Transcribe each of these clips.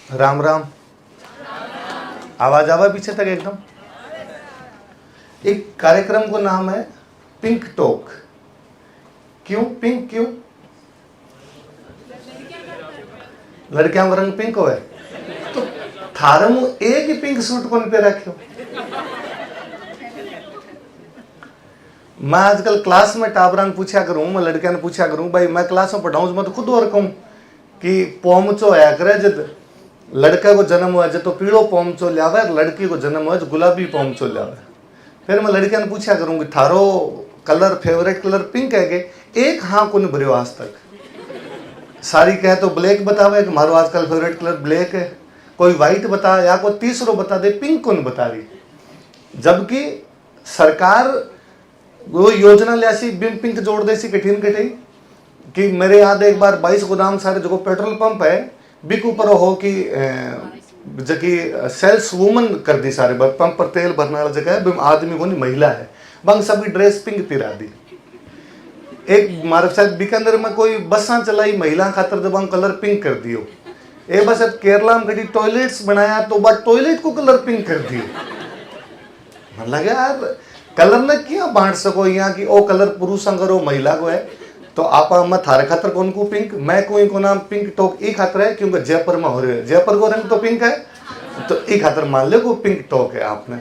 राम राम। आवाज आवा पीछे तक एकदम। एक कार्यक्रम को नाम है पिंक टॉक। क्यों पिंक, क्यों? लड़कियां का रंग पिंक हो है तो थारे मुंह एक ही पिंक सूट कौन पे रखे हो? मैं आजकल क्लास में टाबरान पूछा करूं, मैं लड़कियां ने पूछा करूं, भाई मैं क्लास में पढ़ाऊं मैं तो खुद और कहूं कि पोमचो है करे जब लड़का को जन्म हुआ जब तो पीड़ो पोमचो लियावे, लड़की को जन्म हुआ जो गुलाबी पोमचो लियावे। फिर मैं लड़कियां ने पूछा करूं कि थारो कलर फेवरेट कलर पिंक है के? एक हाँ को नहीं भरियो आज तक। सारी कहे तो ब्लैक बतावे कि मारो आजकल फेवरेट कलर ब्लैक है, कोई व्हाइट बता या कोई तीसरो बता दे, पिंक को नहीं बता रही। जबकि सरकार वो योजना लियासी पिंक जोड़ देसी कठिन कठिन कि मेरे याद एक बार 22 गोदाम सारे जो पेट्रोल पंप है बिक ऊपर हो कि जबकि सेल्स वुमन कर दी सारे पंप पर तेल भरने वाला जगह है, आदमी को नहीं महिला है, बंग सभी ड्रेस पिंक पिरा दी। एक मारे शायद बीकानेर में कोई बसा चलाई महिला खातर जब हम कलर पिंक कर दियो। एक बार शायद केरला में कभी टॉयलेट्स बनाया तो बात टॉयलेट को कलर पिंक कर दियो। मन लगे यार कलर ने क्या बांट सको यहाँ की ओ कलर पुरुष करो महिला को है तो आप मैं थारे खातर कौन को पिंक, मैं कोई को नाम पिंक टॉक ई खातर है क्योंकि जयपुर में हो रहे है, जयपुर को रंग तो पिंक है तो ई खातर मान ले को पिंक टॉक है। आपने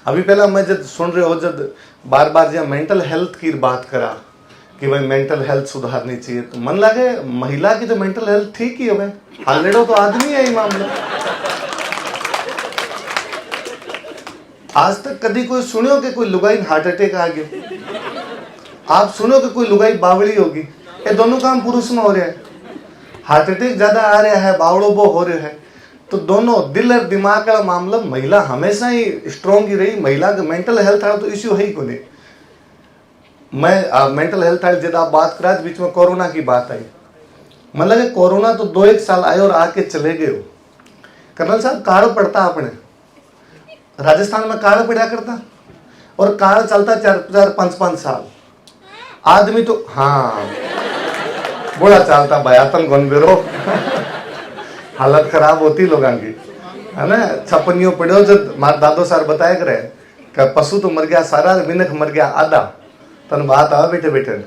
अभी पहला मैं जब सुन रहे हो जब बार बार जब मेंटल हेल्थ की बात करा कि भाई मेंटल हेल्थ सुधारनी चाहिए तो मन लगे महिला की तो मेंटल हेल्थ ठीक ही है, हालेडो तो आदमी है ये मामला। आज तक कभी कोई सुनियो कि कोई लुगाई हार्ट अटैक आ गया? आप सुनो कि कोई लुगाई बावड़ी होगी? ये दोनों काम पुरुष में हो रहा है। हार्ट अटैक ज्यादा आ रहा है, बावड़ो वो हो रहा है, तो दोनों दिल और दिमाग का मामला महिला हमेशा ही स्ट्रॉन्ग ही रही। महिला का मेंटल हेल्थ है तो इश्यू है ही को नहीं। मैं मेंटल हेल्थ है जब आप बात करा बीच में कोरोना की बात आई, मतलब कोरोना तो 2-1 साल आए और आके चले गए हो। कर्नल साहब काल पड़ता अपने राजस्थान में काल पड़ा करता और काल चलता 4-5 साल। आदमी तो हाँ बड़ा चलता भयातन गनबेरो हालत खराब होती लोगों की है ना। छपनियों पड़ो जब मार दादो सार बताया करे कि पशु तो मर गया सारा, मिनख मर गया आधा, तन बात आ बैठे बैठे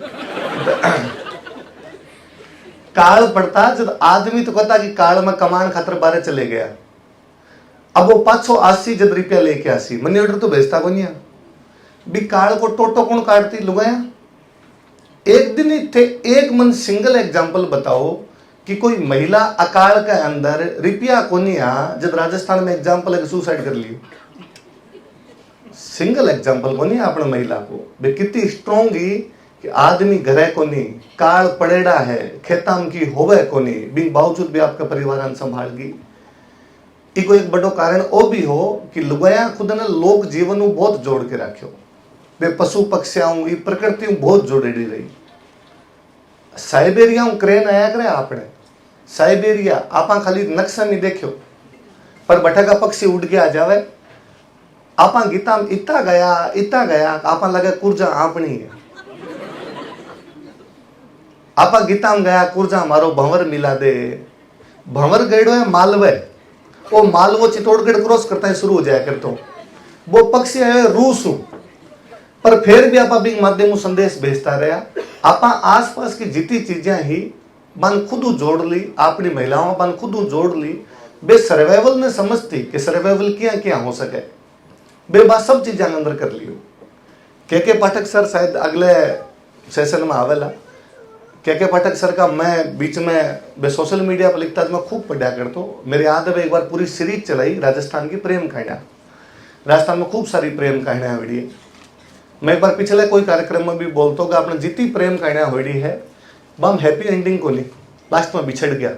काल पड़ता जब आदमी तो कहता कि काल में कमान खातर बारे चले गया। अब वो 580 जब रुपया लेके आसी मनी ऑर्डर तो भेजता को नहीं भी काल को टोटो कौन काटती लुगाया। एक दिन ही थे एक मन सिंगल एग्जांपल बताओ कि कोई महिला अकाल के अंदर रुपया को नहीं आ जब राजस्थान में एग्जांपल है सुसाइड कर लियो। सिंगल एग्जांपल को नहीं अपने महिला को वे कितनी स्ट्रॉन्ग ही कि आदमी घरे को नहीं काल पड़ेड़ा है खेताम की होवे को नहीं भी बावजूद भी आपका परिवार संभाल गई। इको एक बड़ो कारण ओ भी हो कि लुगाया खुद ने लोक जीवन में बहुत जोड़ के रखो। वे पशु पक्षियों प्रकृति बहुत जोड़ेड़ी रही। साइबेरिया क्रेन आया करे आपने साइबेरिया आप खाली नक्शा नहीं देखो पर बठा का पक्षी उड़ के आ जावे। आप गीता इतना गया आप लगे कुर्जा आपनी है। आप गीता में गया कुर्जा मारो भंवर मिला दे, भंवर गएड़ो है मालवे, वो मालवो चित्तौड़गढ़ क्रॉस करता है शुरू हो जाया करता हूँ। वो पक्षी है रूस पर फिर भी आप माध्यम संदेश भेजता रहा। आप आसपास की जितनी चीजें ही बन खुद खुद जोड़ ली, अपनी महिलाओं बन खुद खुद जोड़ ली। बे सर्वाइवल ने समझती कि सर्वाइवल क्या क्या हो सके, बे बात सब चीजें अंदर कर लियो। के पाठक सर शायद अगले सेशन में आवेला। के पाठक सर का मैं बीच में बे सोशल मीडिया पर लिखता मैं खूब पढ़ा करता हूँ। मेरे याद है एक बार पूरी सीरीज चलाई राजस्थान की प्रेम कहानियाँ। राजस्थान में खूब सारी प्रेम कहानियाँ हुई। मैं एक बार पिछले कोई कार्यक्रम में भी बोलता हूँ कि आपने जितनी प्रेम कहानियाँ हुई है बम हैप्पी एंडिंग को नहीं, लास्ट में बिछड़ गया।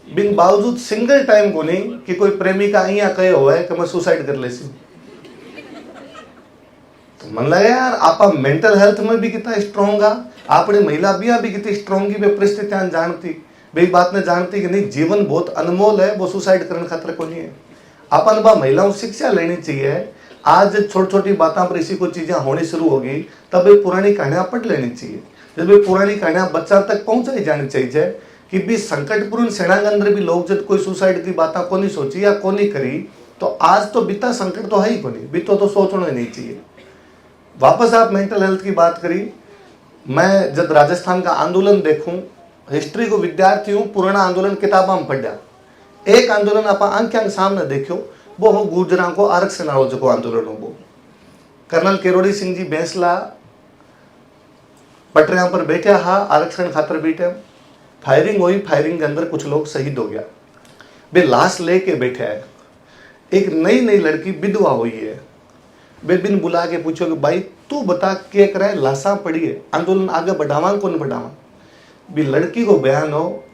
बिन बावजूद सिंगल टाइम को नहीं कि कोई प्रेमिका यहाँ कहे हुआ है कि मैं सुसाइड कर लेसी। तो मन लगा यार आप मेंटल हेल्थ में भी कितना स्ट्रॉन्ग आ, आपने महिला भी कितनी स्ट्रॉन्ग की परिस्थितियां जानती भाई बात ने जानती कि नहीं जीवन बहुत अनमोल है, वो सुसाइड करने खतरे को नहीं है। अपन बा महिलाओं शिक्षा लेनी चाहिए। आज छोटी छोटी बातों पर इसी को चीजें होनी शुरू होगी तब ये पुरानी कहानियां पढ़ लेनी चाहिए। जब ये पुरानी कहानियां बच्चा तक पहुंचाई जानी चाहिए कि भी संकटपूर्ण सेना के अंदर भी लोग जब कोई सुसाइड की बात को नहीं सोची या को नहीं करी, तो आज तो बीता संकट तो है ही को नहीं, बीतो तो सोचना ही नहीं चाहिए। वापस आप मेंटल हेल्थ की बात करी, मैं जब राजस्थान का आंदोलन देखूं, हिस्ट्री को विद्यार्थी हूं, पुराना आंदोलन किताबा में पढ़ा, एक आंदोलन आप आंख सामने देखो, वो हो गुर्जरा को आरक्षण वालों जो आंदोलन हो, वो कर्नल किरोड़ी सिंह जी बैंसला पटरिया पर बैठा हा, आरक्षण खातर बैठे, फायरिंग हुई, फायरिंग के अंदर कुछ लोग शहीद हो गया, वे लाश लेके बैठे है। एक नई नई लड़की विधवा हुई है, वे बिन बुला के पूछो कि भाई तू बता क्या करे, लाशा पड़ी है, आंदोलन आगे बढ़ावा कौन बढ़ावा, भी लड़की को बयान हो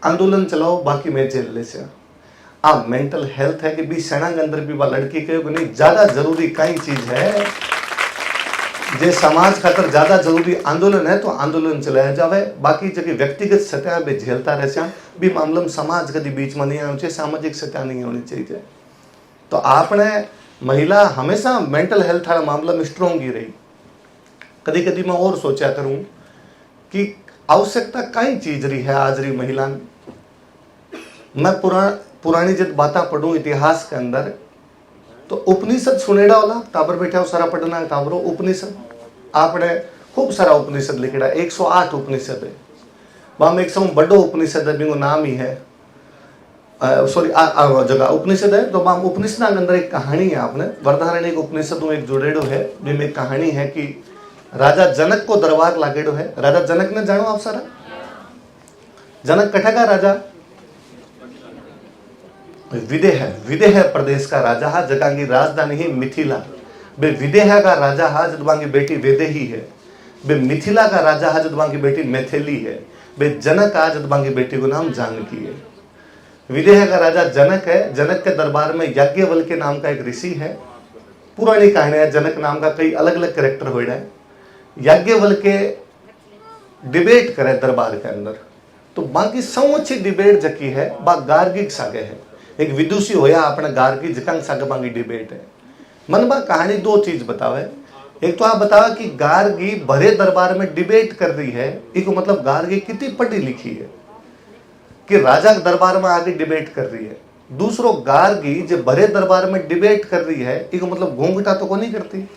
आंदोलन चलाओ, बाकी मैं जेल ले से। आप मेंटल हेल्थ है कि भी सेना के अंदर भी लड़की कहो कि नहीं, ज्यादा जरूरी कई चीज है, जे समाज खातर ज्यादा जरूरी आंदोलन है तो आंदोलन चलाया जावे, बाकी जगह व्यक्तिगत सत्या भी झेलता रह भी मामला में समाज कभी बीच में नहीं आना चाहिए, सामाजिक सत्या नहीं होनी चाहिए। तो आपने महिला हमेशा मेंटल हेल्थ वाला मामला में स्ट्रोंग ही रही। कभी कभी मैं और सोचा करूं कि आवश्यकता कई चीज रही है आज रही महिला। मैं पुरानी जब बातें पढ़ूं इतिहास के अंदर, तो उपनिषद सुनेड़ा वाला ताबर बैठा हो सारा पढ़ना ताबरो उपनिषद, आपने खूब सारा उपनिषद लिखेड़ा, 108 उपनिषद है, वहां में एक समय बड़ो उपनिषद है, बिंगो नाम ही है, सॉरी जगह उपनिषद है, तो वहां उपनिषद के अंदर एक कहानी है, आपने वरदारण्य एक उपनिषद में एक जुड़ेड़ो है, जिसमें एक कहानी है कि राजा जनक को दरबार लागेड़ो है। राजा जनक ने जानो आप सारा, जनक कठा का राजा, विदेह प्रदेश का राजा हा, जगह की राजधानी ही मिथिला। बे विदेह का राजा हा, जदवा की बेटी वेदेही है। बे मिथिला का राजा हा, जदवा की बेटी मैथिली है। बे जनक आ, जदवा की बेटी को नाम जानकी है। विदेह का राजा जनक है, जनक के दरबार में याज्ञवल्क्य के नाम का एक ऋषि है। पुरानी कहानी है, जनक नाम का कई अलग अलग कैरेक्टर हो रहा है। याज्ञवल्क्य डिबेट करे दरबार के अंदर, तो बाकी समुची डिबेट जकी है बा गार्गिक सागे है। एक विदुषी होया अपने गार्गी जकांग सागे बांगी डिबेट है। मन बा कहानी दो चीज बतावे, एक तो आप बतावा कि गार्गी भरे दरबार में डिबेट कर रही है, एक मतलब गार्गी कितनी पढ़ी लिखी है कि राजा के दरबार में आके डिबेट कर रही है। दूसरो गार्गी जो भरे दरबार में डिबेट कर रही है, एक मतलब घूंघटा तो को नहीं करती,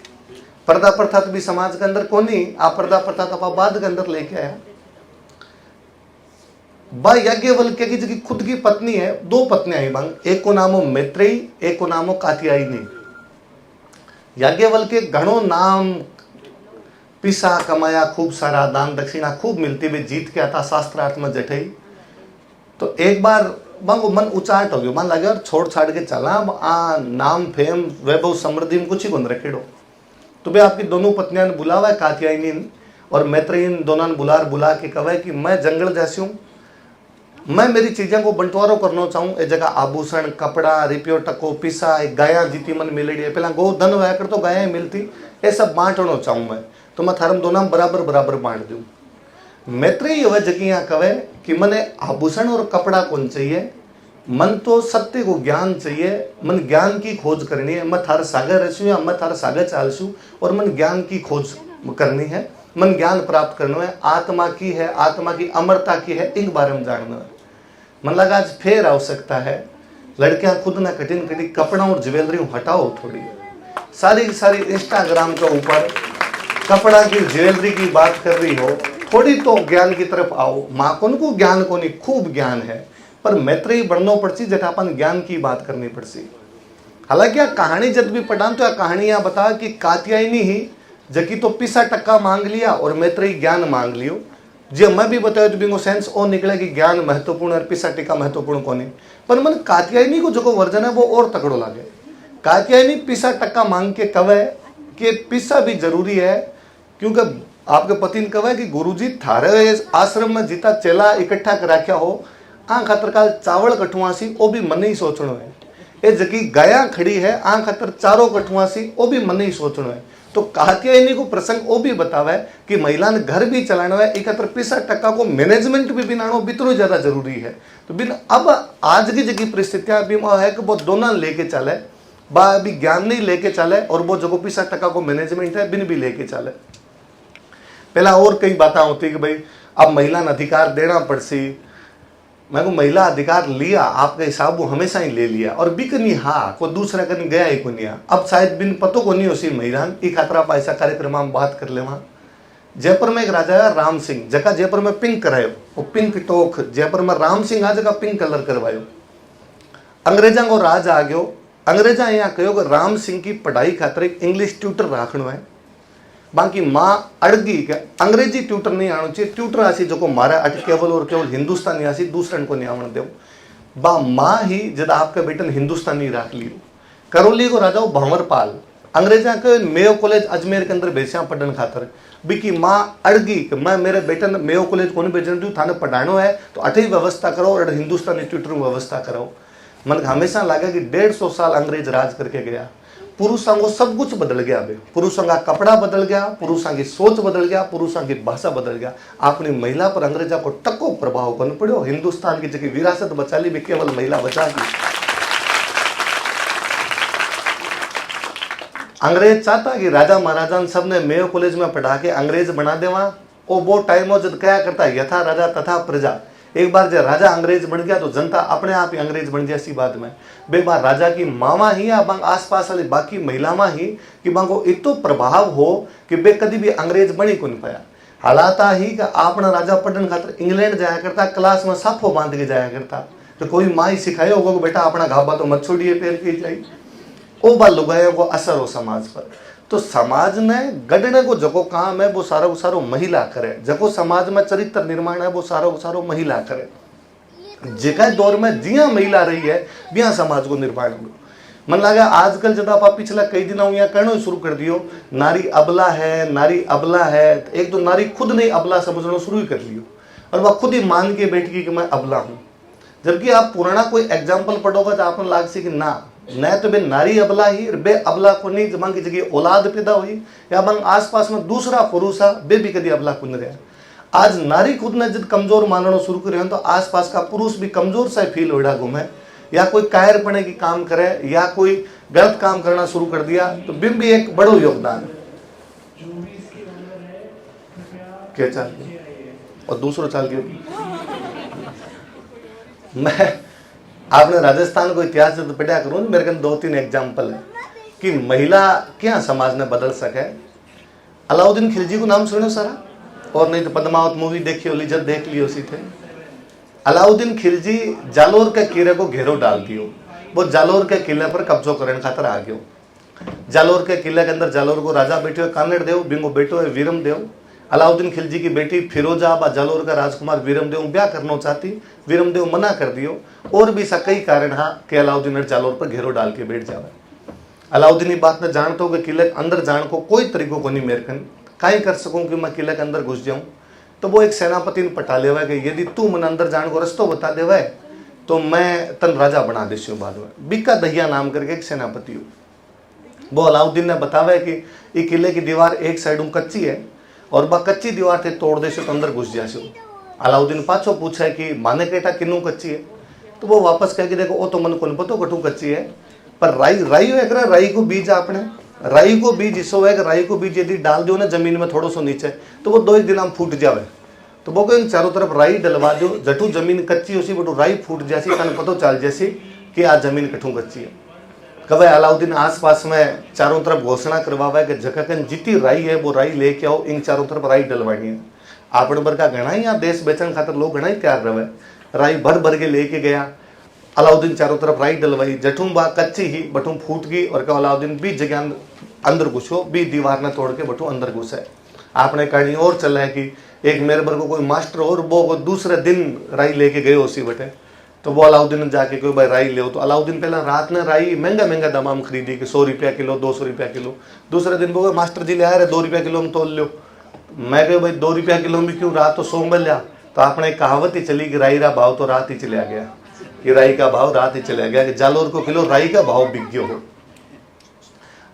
पर्दा प्रथा तो भी समाज के अंदर को नहीं, आप पर्दा प्रथा तो आप बाद के अंदर लेके आया। बा याज्ञवल्क्य की जो खुद की पत्नी है, दो पत्नियां ही बांग, एक को नाम हो मैत्रेयी, एक को नाम हो कात्यायनी। याज्ञवल्क्य घणो नाम पिसा कमाया, खूब सारा दान दक्षिणा खूब मिलती, वे जीत के आता शास्त्रार्थ में जठई। तो एक बार बांगो मन उचाट हो गयो, मन लगे और छोड़ छाड़ के चला, आ नाम फेम वैभव समृद्धि में कुछ ही कौन रखेड़ो। तो भाई आपकी दोनों पत्नियां ने बुलावा है, कात्यायनी और मैत्रेयी दोनों ने बुला के कहा कि मैं जंगल जैसी हूँ, मैं मेरी चीजें को बंटवारो करना चाहूँ। एक जगह आभूषण, कपड़ा, रिपियो टको, पिसा, एक गाया जीती मन मिलेड़ी है, पहला गो धन वह कर तो गाया मिलती, ये सब बांटना चाहूँ मैं, तो मैं थारम दोनों बराबर बराबर बांट दूँ। मैत्रेयी वह जगह यहाँ कहे कि मने आभूषण और कपड़ा कौन चाहिए, मन तो सत्य को ज्ञान चाहिए, मन ज्ञान की खोज करनी है। मैं थार सागर रहूँ या मैं थार सागर चालूँ, और मन ज्ञान की खोज करनी है, मन ज्ञान प्राप्त करना है, आत्मा की है, आत्मा की अमरता की है, इन बारे में जानना है। मन लगा आज फिर आवश्यकता है, लड़कियां खुद ना कठिन कठिन कपड़ा और ज्वेलरी हटाओ थोड़ी, सारी सारी इंस्टाग्राम के ऊपर कपड़ा की ज्वेलरी की बात कर रही हो, थोड़ी तो ज्ञान की तरफ आओ। माँ को ज्ञान को नहीं, खूब ज्ञान है, पर मैत्रेयी बढ़ना पड़ती जटापन ज्ञान की बात करनी पड़ती। हालांकि यह कहानी जब भी पढ़ा तो यह कहानी यह बता कि कात्यायनी ही जबकि तो पिसा टक्का मांग लिया और मैत्रेयी ज्ञान मांग लियो। जो मैं भी बताया तो बिंगो सेंस ओ निकले कि ज्ञान महत्वपूर्ण और पिसा टिका महत्वपूर्ण को नहीं, पर मन कात्यायनी को जो वर्जन है वो और तकड़ो लागे। कात्यायनी पिसा टक्का मांग के कवे कि पिसा भी जरूरी है, क्योंकि आपके पति ने कहा कि गुरुजी थारे आश्रम में जितना चेला इकट्ठा कर रखा हो, आ खातर का चावल कठुआसी वो भी मन ही सोचना है। ये जकी गाया खड़ी है आ खातर चारों कठुआसी वो भी मन ही सोचना है। तो कात्यायनी को प्रसंग वो भी बतावा है कि महिला ने घर भी चलाना है, एक पिसा टक्का को मैनेजमेंट भी बनाना बितरो ज्यादा जरूरी है। तो बिन अब आज की जगह परिस्थितियां भी है कि वो दोनों लेके चले, बा अभी ज्ञान नहीं लेके चले और वो जो पिसा टक्का को मैनेजमेंट है बिन भी लेके चले। पहला और कई बातें होती कि भाई अब महिला ने अधिकार देना पड़सी, मैं को महिला अधिकार लिया आपके हिसाब वो हमेशा ही ले लिया और बिकनी हाँ को दूसरा कहीं गया ही को नहीं। अब शायद बिन पतो को नहीं उसी महिला ई खतरा पैसा कार्यक्रम हम बात कर ले। वहां जयपुर में एक राजा है राम सिंह, जगह जयपुर में पिंक करायो, वो पिंक टोक जयपुर में राम सिंह आ जगह पिंक कलर करवायो। अंग्रेजा को राज आ गयो। अंग्रेजा यहाँ कहो कि राम सिंह की पढ़ाई खातर एक इंग्लिश ट्यूटर राखनो है। बाकी माँ अड़गी के अंग्रेजी ट्यूटर नहीं आना चाहिए, ट्यूटर आसी जो को मारा अट केवल और केवल हिंदुस्तानी आसी दूसरे को नहीं आवन दो। बा माँ ही जब आपके बेटन हिंदुस्तानी राख लियो। करौली को राजा भंवरपाल अंग्रेजा के मेयो कॉलेज अजमेर के अंदर भेजा पढ़ने खातर। बिकी माँ अड़गी कि मैं मेरे बेटन मेयो कॉलेज को नहीं भेजने दूँ, थाने पढ़ानो है तो अठे व्यवस्था करो और हिंदुस्तानी ट्यूटर व्यवस्था करो। मन हमेशा लगा कि 150 साल अंग्रेज राज करके गया। पुरुषों को सब कुछ बदल गया। अभी पुरुषों का कपड़ा बदल गया, पुरुषों की सोच बदल गया, पुरुषों की भाषा बदल गया। अपनी महिला पर अंग्रेजा को टक्को प्रभाव करना पड़ो। हिंदुस्तान की जगह विरासत बचा ली भी केवल महिला बचा ली। अंग्रेज चाहता कि राजा महाराजा सबने मेयो कॉलेज में पढ़ा के अंग्रेज बना देवा। वो टाइम हो जब क्या करता यथा राजा तथा प्रजा। एक बार जब राजा अंग्रेज बन गया तो जनता अपने आप ही अंग्रेज बन जाए। इसी बात में बे बार राजा की मामा ही या बंग आसपास वाली बाकी महिलावां ही कि बंगो इतो प्रभाव हो कि बे कभी भी अंग्रेज बनी को नहीं पाया। हालात ही कि अपना राजा पढ़ने खातर इंग्लैंड जाया करता, क्लास में साफो बांध के जाया करता। तो कोई माँ ही सिखायो होगा बेटा अपना घाबा तो मत छोड़िए पैर की जाए। वो बाल लुगाया को असर हो समाज पर। तो समाज ने गढ़ने को जको काम है वो सारो सारो महिला करे। जको समाज में चरित्र निर्माण है वो सारो सारो महिला करे। जेका दौर में जिया महिला रही है बिया समाज को निर्माण हो। मन लगा आजकल जब आप पिछला कई दिन यहाँ कहना शुरू कर दियो नारी अबला है, नारी अबला है। एक तो नारी खुद नहीं अबला समझना शुरू ही कर लियो और वह खुद ही मान के बैठ गई कि मैं अबला हूँ। जबकि आप पुराना कोई एग्जाम्पल पढ़ोगे तो आपको लाग से कि ना न तो बे नारी अबला ही बे अबला को नहीं जमा की जगह औलाद पैदा हुई या बंग आसपास में दूसरा पुरुष है बे भी कभी अबला कुन रहा। आज नारी खुद ने जब कमजोर मानना शुरू करे तो आसपास का पुरुष भी कमजोर सा फील हो घूमे या कोई कायर पने की काम करे या कोई गलत काम करना शुरू कर दिया तो बिम भी एक बड़ो योगदान क्या चाल और दूसरों चाल के मैं आपने राजस्थान को इतिहास जब पढ़ा करूँ मेरे कन 2-3 एग्जाम्पल है कि महिला क्या समाज ने बदल सके। अलाउद्दीन खिलजी को नाम सुनो सारा और नहीं तो पद्मावत मूवी देखी होली जब देख ली उसी थे। अलाउद्दीन खिलजी जालोर के किले को घेरो डाल दियो। वो जालोर के किले पर कब्जो करने खातर आ गयो। जालोर के किले के अंदर जालोर को राजा बैठे हुए कानड़ देव बिंगो बेटो है वीरम देव। अलाउद्दीन खिलजी की बेटी फिरोजा बा जालोर का राजकुमार वीरम देव ब्याह करना चाहती, वीरम देव मना कर दियो। और भी सा कई कारण हाँ कि अलाउद्दीन जालोर पर घेरो डाल के बैठ जावे। अलाउद्दीन बात में जानता हूँ कि किले के अंदर जाने को कोई तरीको को नहीं मेरे कन काई कर सकूँ कि मैं किले के अंदर घुस जाऊँ। तो वो एक सेनापति ने पटा लेवा कि यदि तू मन अंदर जाने को रस्तो बता देवा तो मैं तन राजा बना देसी हूँ। बाद में बिक्का दहिया नाम करके एक सेनापति हूँ। वो अलाउद्दीन ने बतावा कि ये किले की दीवार एक साइड कच्ची है और वह कच्ची दीवार थे तोड़ देसो तो अंदर घुस जासो। अलाउद्दीन पाछो पूछा कि माने कहता किनू कच्ची है तो वो वापस कह के देखो वो तो मन को पतो कटू कच्ची है पर राई है राई को बीज आपने राई को बीज इसो है कि राई को बीज यदि डाल दो ना जमीन में थोड़ा सो नीचे तो वो 2 दिन फूट जावे। तो वो कहीं चारों तरफ राई डलवा दो जटू जमीन कच्ची उसी बटू राई फूट जासी तन पतो चल जैसी कि आज जमीन कठू कच्ची है। कभी अलाउद्दीन आसपास में चारों तरफ घोषणा करवावा है कि जगह जितनी राई है वो राई लेके आओ, इन चारों तरफ राई डलवानी है। आपने भर का घना ही यहाँ देश बेचने खातर लोग घना ही तैयार रहे। राई भर भर के लेके गया। अलाउद्दीन चारों तरफ राई डलवाई जठूम बा कच्ची ही बटूम फूट गई और क्या अलाउद्दीन भी जगह अंदर घुसो भी दीवार ने तोड़ के बटू अंदर घुसे। आपने कहानी और चला है कि एक मेरे भर को कोई मास्टर और वो दूसरे दिन राई लेके गए उसी बटे तो वो अलाउद्दीन ने जाके कोई भाई राई ले तो अलाउद्दीन पहला रात ने राई महंगा दाम खरीदी कि 100 रुपया किलो 200 रुपया किलो। दूसरे दिन वो मास्टर जी ले आ रहे 2 रुपया किलो में तोल लो। मैं कह भाई 2 रुपया किलो में क्यों रात तो 100 मिल लिया। तो आपने कहावत ही चली कि राई का भाव तो रात ही चला गया कि राई का भाव रात ही चला गया कि जालोर को किलो राई का भाव बिक गयो हो।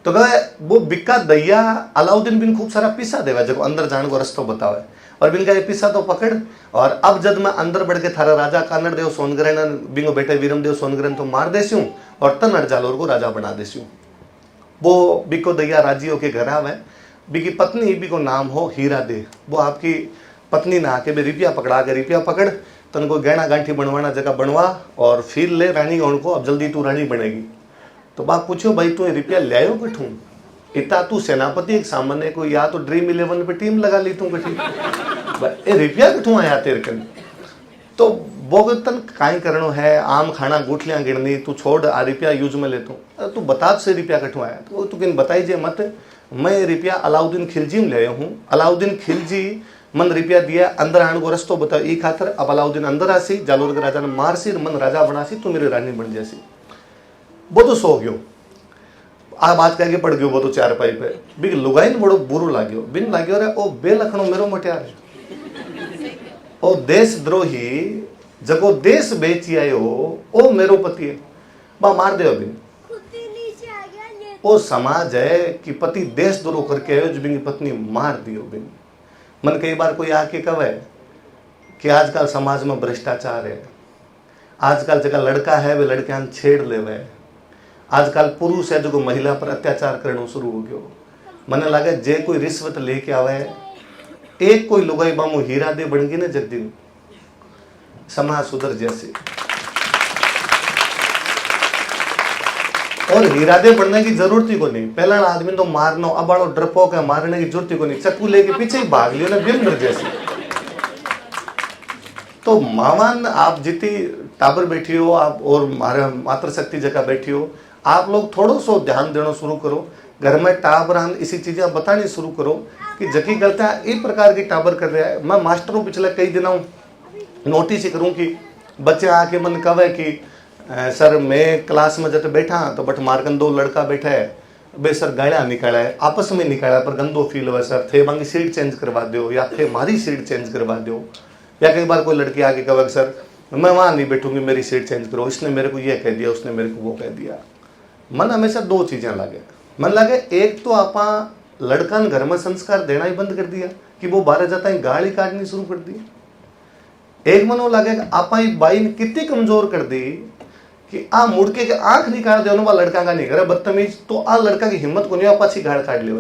तो कहे वो बिक्का दैया अलाउद्दीन बिन खूब सारा पीसा देवा जब अंदर जाने को रस्तो बतावे और बिन का ये पीसा तो पकड़ और अब जब मैं अंदर बढ़ के थारा राजा कानड़ देव सोनग्रहण बिंगो बेटे वीरम देव सोनग्रहण तो मार देसी हूँ और तन जालोर को राजा बना देसी हूँ। वो बिको दैया राजियों के घर आवे। बिकी पत्नी बिको नाम हो हीरा दे। वो आपकी पत्नी ना आके बे रुपया पकड़ा के रुपया पकड़ तन को गहना गांठी बनवाना जगह बनवा और फिर ले रानी गौण को, अब जल्दी तू रानी बनेगी। तो बाप पूछो भाई तू रुपया ले आयो कठू, इतना तू सेनापति एक सामान्य को, या तो ड्रीम 11 पे टीम लगा ली तू कठी, ए रुपया कठू आया तेरे कन। तो वो तन काई करनो है, आम खाना गुठलियां गिरनी, तू छोड़ आ रुपया यूज में ले तू बता से रुपया कठू आया। तो तू किन बताई जे मत, मैं रुपया अलाउद्दीन खिलजी में ले आया हूँ, अलाउद्दीन खिलजी मन रुपया दिया, अंदर आने को रस्तो बताओ ई खातर। अब अलाउद्दीन अंदर आसी, जालोर के राजा ने मार सी, मन राजा बनासी, तू मेरी रानी बन जासी। वो तो सो गयो, आ बात कह के पड़ गयो वो तो चार पाई पे, बिग लुगाई बड़ो बुरो लाग्यो, बिन लाग्यो रे ओ बेलखणो मेरो मटियार है, ओ देशद्रोही जगो देश बेची आयो ओ मेरो पति है, बा मार दे बिन। ओ समाज है कि पति देशद्रोह करके आयो, जो बिन पत्नी मार दियो बिन। मन कई बार कोई आके कहे कि आजकल समाज में भ्रष्टाचार है, आजकल जगह लड़का है वे लड़कियां छेड़ लेवे, आजकल पुरुष है जो महिला पर अत्याचार करना शुरू हो गयो। मने लगे जे कोई रिश्वत लेके आवे, एक कोई लुगाई बामू हीरा दे बन गई ना जगदीन, समाज सुधर जैसे। और हीरा दे बनने की जरूरत ही को नहीं, पहला आदमी तो मारना, अब बड़ो डरपोक है, मारने की जरूरत ही को नहीं, चक्कू लेके पीछे ही भाग लियो ना बिन जैसे। तो मावान आप जितनी टाबर बैठी हो आप और मातृ शक्ति जगह बैठी हो, आप लोग थोड़ो सो ध्यान देना शुरू करो, घर में टाबरान इसी चीजें बतानी शुरू करो कि जकी गलतियां एक प्रकार की टाबर कर रहा है। मैं मास्टर हूँ, पिछले कई दिनों नोटिस ही करूँ कि बच्चे आके मन कहे कि सर मैं क्लास में जब बैठा तो बट मारकन दो लड़का बैठा है, बे सर गालियाँ निकाला है, आपस में निकाला पर गंदो फील हुआ सर, थे मांगी सीट चेंज करवा दो या थे मारी सीट चेंज करवा दो। या कई बार कोई लड़की आके कहे सर मैं वहाँ नहीं बैठूंगी, मेरी सीट चेंज करो, इसने मेरे को ये कह दिया, उसने मेरे को वो कह दिया। मन हमेशा दो चीजें लगे, मन लगे एक तो आपा लड़का घर में संस्कार देना ही बंद कर दिया कि वो बाहर जाता है गाली काटनी शुरू कर दी। एक मन वो लगे आपा बाई ने कितनी कमजोर कर दी कि आ मुड़के के आंख निकाल दे वाला लड़का का नहीं करे बदतमीज, तो आ लड़का की हिम्मत को नहीं आप अच्छी गाड़ काट लियो।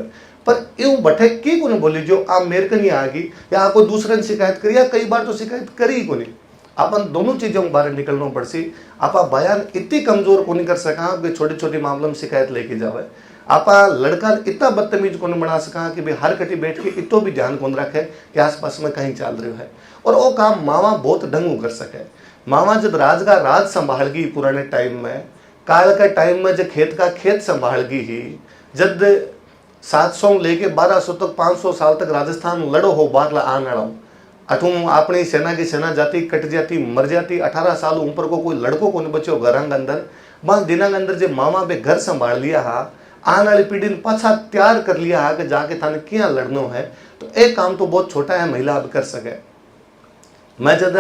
पर यूं बैठे की को नहीं बोली जो आप मेरे को नहीं आगी या आपको दूसरे ने शिकायत करी, या कई बार तो शिकायत करी को नहीं। अपन दोनों चीजों में बाहर निकलना पड़सी। आप बयान इतनी कमजोर को नहीं कर सका कि छोटे छोटे मामलों में शिकायत लेके जावे। आप लड़का इतना बदतमीज को नहीं बना सका कि भाई हर कटी बैठ के इतो भी ध्यान कौन रखे कि आसपास में कहीं चल रहे है। और वो काम मावा बहुत ढंगू कर सके। मावा जब राज का राज संभाल गई पुराने टाइम में, काल के टाइम में जब खेत का खेत संभाल गई ही, जब 700 लेके 1200 तक 500 साल तक राजस्थान लड़ो हो बारला आन लड़ो अठू अपनी सेना की सेना जाती कट जाती मर जाती। 18 साल ऊपर को कोई लड़को को नहीं बचो घर अंदर, बस दिना के अंदर जो मामा बे घर संभाल लिया हा, आने वाली पीढ़ी ने पाछा तैयार कर लिया हा कि जाके थाने क्या लड़नो है। तो एक काम तो बहुत छोटा है, महिला अब कर सके। मैं जब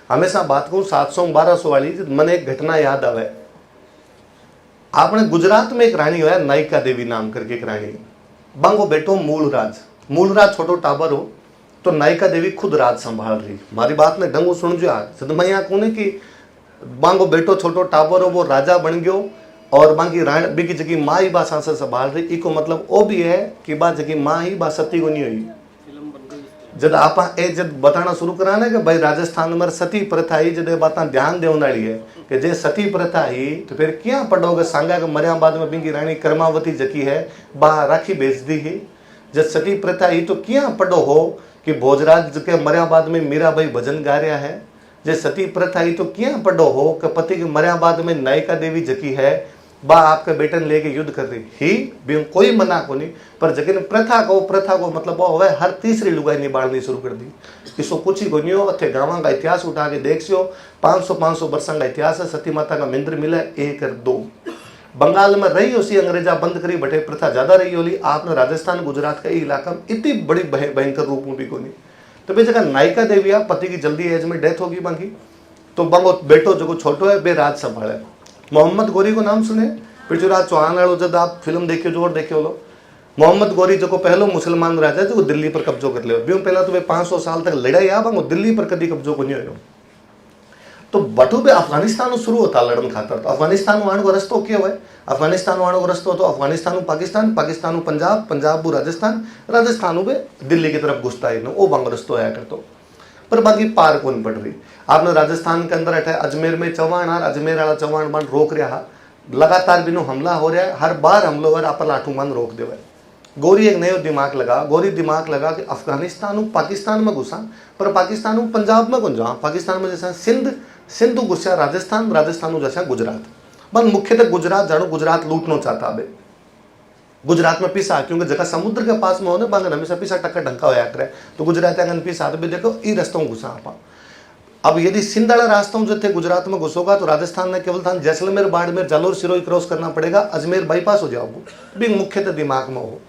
हमेशा बात कहूँ 700-1200 वाली, मन एक घटना याद आवे। आपने गुजरात में एक रानी हुआ नायिका देवी नाम करके एक रानी, बांगो बेटो मूलराज छोटो टाबर हो, तो नायिका देवी खुद राज संभाल रही। मारी बात ने ढंगो सुन जो जब मैं यहाँ कहूँ कि बांगो बेटो छोटो टाबर हो वो राजा बन गयो और बाकी राण बिकी जगह माँ ही बा सांसद संभाल रही। इको मतलब वो भी है कि बा जगह माँ ही बा सती को नहीं हुई। जब आप जब बताना शुरू करा ना कि भाई राजस्थान में सती प्रथा ही जब बात ध्यान देने वाली है कि जे सती प्रथा ही तो फिर क्या पढ़ोगे सांगा के मरिया बाद में बिंगी रानी कर्मावती जकी है बा राखी बेच दी है। जब सती प्रथा ही तो क्या पढ़ो हो कि भोजराज के मरिया बाद में मीरा भाई भजन गा रहा है। जे सती प्रथा ही तो क्या पढ़ो हो कि पति के मरिया बाद में नायिका देवी जकी है बा आपके बेटन लेके युद्ध कर रही ही भी कोई मना को नहीं। पर जगह प्रथा को मतलब वो है हर तीसरी लुगाई निबाड़नी शुरू कर दी। इसको कुछ ही को नहीं हो। अथे गाँव का इतिहास उठा के देखियो 500 वर्षों का इतिहास है। सती माता का मंदिर मिला 1 और 2 बंगाल में रही उसी अंग्रेजा बंद करी बटे प्रथा ज्यादा रही होली। आपने राजस्थान गुजरात का इलाका में इतनी बड़ी भयंकर रूप में भी को नहीं। तो भाई जगह नायिका देवी पति की जल्दी एज में डेथ होगी बाकी तो बंगो बेटो जो छोटो है बे राज संभाले। मोहम्मद गोरी को नाम सुने? पृथ्वीराज चौहान वालों जब आप फिल्म देखियो जोर देखियो लो। मोहम्मद गोरी जो पहलो मुसलमान राजा जो दिल्ली पर कब्जो कर लियो। ब्यूं पहला तो वे 500 साल तक लड़ाई आ बंगो दिल्ली पर कभी कब्जो को नहीं हो। तो बटू पे अफगानिस्तान शुरू होता लड़न खातर। तो अफगानिस्तान वाण को रस्तो क्या हुआ? अफगानिस्तान वाण को रस्तो तो अफगानिस्तान पाकिस्तान, पाकिस्तान पंजाब, पंजाब राजस्थान, राजस्थान पे दिल्ली की तरफ घुसता है वो बंग रस्तो आया कर। तो पर बाकी पार कौन पड़ रही। आपने राजस्थान के अंदर अठे अजमेर में चौहान और अजमेर वाला चौहान मान रोक रहा, लगातार बिनु हमला हो रहा है, हर बार हमलो वर आप लाठू मान रोक देवे। गोरी एक नयो दिमाग लगा, गोरी दिमाग लगा कि अफगानिस्तान पाकिस्तान में घुसा, पर पाकिस्तान पंजाब में कौन जा, पाकिस्तान में जैसा सिंधु घुसा राजस्थान, राजस्थान जैसा गुजरात, बस मुख्यतः गुजरात जानो, गुजरात लूटना चाहता बे, गुजरात में पिसा, क्योंकि जगह समुद्र के पास में होने बांगन हमेशा पिसा टक्कर ढंका होया करे, तो गुजरात आंगन पिसा, तो भी देखो ई रास्तों घुसा आपा। अब यदि सिंध वाला रास्तों जो थे गुजरात में घुसोगा तो राजस्थान में केवल था जैसलमेर, बाड़मेर, जालोर, सिरोही क्रॉस करना पड़ेगा, अजमेर बाईपास हो जाओगे। भी मुख्यतः दिमाग में हो,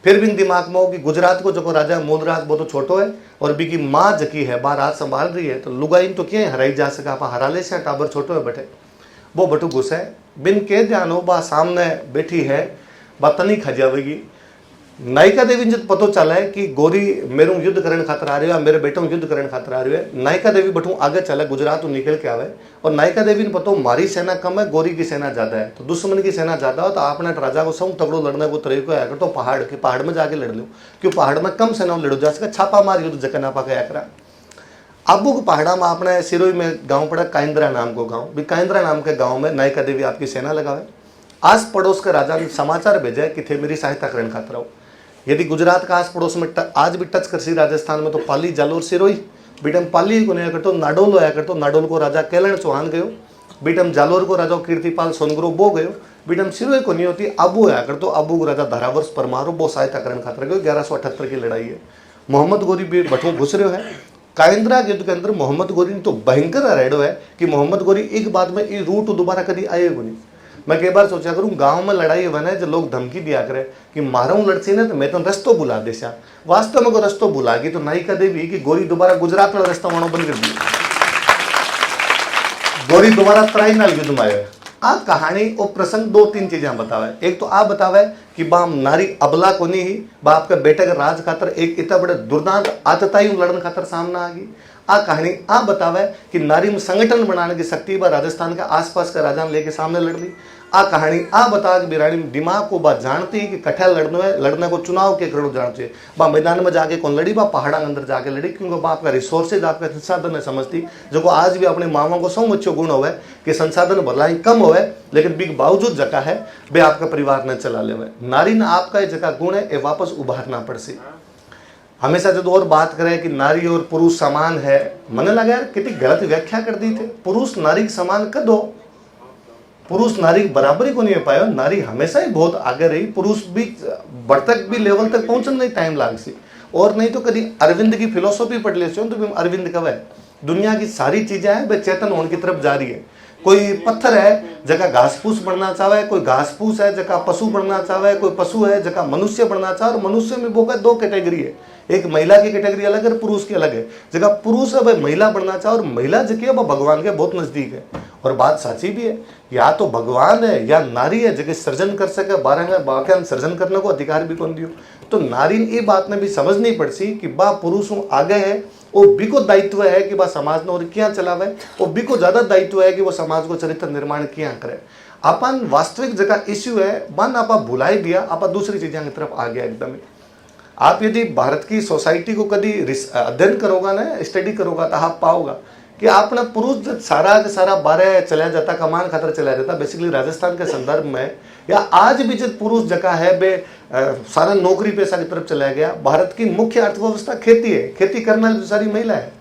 फिर भी दिमाग में हो कि गुजरात को जो राजा मूलराज वो तो छोटो है, और भी की माँ जकी है बार राज संभाल रही है, तो लुगाइन तो क्या हराई जा सका, आप हरा ले से टाबर छोटो है बटे, वो बटू घुसा है, बिन के ध्यान हो बा सामने बैठी है, बात नहीं खा जाएगी। नायिका देवी जब पतो चला है कि गोरी मेरू युद्ध करने खातर आ रही है, मेरे बेटों युद्ध करने खातर आ रही है, नायिका देवी बटू आगे चला, गुजरात तो निकल के आवे, और नायिका देवी ने पतो मारी सेना कम है, गोरी की सेना ज्यादा है, तो दुश्मन की सेना ज्यादा हो, तो आपने राजा को सब तगड़ो लड़ने को तरीको है तो पहाड़ में जाके लड़ लो, क्यों पहाड़ में कम सेना लड़ो जा सका, छापा मार युद्ध जकना पा गया करा। अबू के पहाड़ा में आपने सिरोही में गांव पड़ा काइंद्रा नाम को गांव, भी काइंद्रा नाम के गांव में नायिका देवी आपकी सेना लगावे। आस पड़ोस के राजा ने समाचार भेजा कि थे मेरी सहायता करने खातर आओ। यदि गुजरात का आस पड़ोस में आज भी टच करसी राजस्थान में, तो पाली, जालोर, सिरोही, बीटम पाली को नहीं करतो, नाडोल होया करतो, नाडोल को राजा कैलन चौहान गयो, बीटम जालोर को राजा कीर्तिपाल सोनगुरु बो गयो, बीटम सिरोही को नहीं होती अबू होया करतो, अबू को राजा धारावर्ष परमारो वो सहायता करने खातर गयो। 1178 की लड़ाई है, मोहम्मद गोरी भी बठू घुस रहे है काइंद्रा युद्ध के अंदर। मोहम्मद गोरी ने तो भयंकर रेडो है कि मोहम्मद गोरी एक बात में ये रूट दोबारा कभी आएगा नहीं। मैं कई बार सोचा करूं गांव में लड़ाई बने जो लोग धमकी दिया करे कि मारूं लड़सी ने तो मैं तो रस्तो बुला देसा, वास्तव में को रस्तो बुला गई तो नायिका देवी की गोरी दोबारा गुजरात वाला रास्ता वहां बंद कर दिया, गोरी दोबारा तराई नाल युद्ध में आयो। आ कहानी और प्रसंग 2-3 चीजें बतावे। एक तो आ बतावे कि बाम नारी अबला को नहीं ही बाप के बेटे के राज खातर एक इतना बड़े दुर्दांत आतताई लड़न खातर सामना आ गई। आ कहानी आ बतावे कि नारी में संगठन बनाने की शक्ति बा राजस्थान के आसपास के राजा लेके सामने लड़ ली। आ कहानी आ बता कि बिरानी दिमाग को बात जानती है कि कट्ठा लड़ना है, लड़ने को चुनाव के करो जानते है। बा मैदान में जाके कौन लड़ी, बा पहाड़ा के अंदर जाके लड़ी, क्योंकि बाप का रिसोर्सेज आपका संसाधन है समझती, जो को आज भी अपने मामा को सौ अच्छो गुण होवे कि संसाधन भलाई कम होवे लेकिन बिग बावजूद जगह है वे आपका परिवार ने चला ले। नारी ने आपका ये जगह गुण है ये वापस उभारना पड़सी। हमेशा जो और बात करें कि नारी और पुरुष समान है, मैंने लगा यार कितनी गलत व्याख्या कर दी थी। पुरुष नारी के समान कद हो, पुरुष नारी की बराबरी को नहीं पाया। नारी हमेशा ही बहुत आगे रही, पुरुष भी बढ़तक भी लेवल तक पहुंचने नहीं टाइम लाग सी। और नहीं तो कभी अरविंद की फिलोसॉफी पढ़ ले तो भी अरविंद कब है दुनिया की सारी चीजें हैं वे चेतन होने की तरफ जा रही है। कोई पत्थर है जगह घास फूस बनना चाहे, कोई घास फूस है जगह पशु बनना चाहे, कोई पशु है जगह मनुष्य बनना चाहे। और मनुष्य में वो का 2 कैटेगरी है, एक महिला की कैटेगरी अलग है, पुरुष की अलग है। जगह पुरुष है भाई महिला बनना चाहे, और महिला जगह वो भगवान के बहुत नजदीक है। और बात सच्ची भी है, या तो भगवान है या नारी है जगह सृजन कर सके, 12 बाक्यान सृजन करने को अधिकार भी कौन दियो। तो नारी ये बात में भी समझनी पड़सी कि बा पुरुषों आगे है, वो भी को दायित्व है कि बा समाज ने और क्या चलावे, वो भी को ज्यादा दायित्व है कि वो समाज को चरित्र निर्माण क्या करे। अपन वास्तविक जगह इश्यू है बन आप भुलाई दिया, आप दूसरी चीजों की तरफ आ गया एकदम। आप यदि भारत की सोसाइटी को कभी अध्ययन करोगा ना, स्टडी करोगा तो आप पाओगा कि आपने पुरुष जब सारा के सारा 12 चला जाता, कमान खातर चला जाता। बेसिकली राजस्थान के संदर्भ में या आज भी जब पुरुष जगह है बे सारा नौकरी पेशा की तरफ चला गया। भारत की मुख्य अर्थव्यवस्था खेती है, खेती करने वाली सारी महिला है।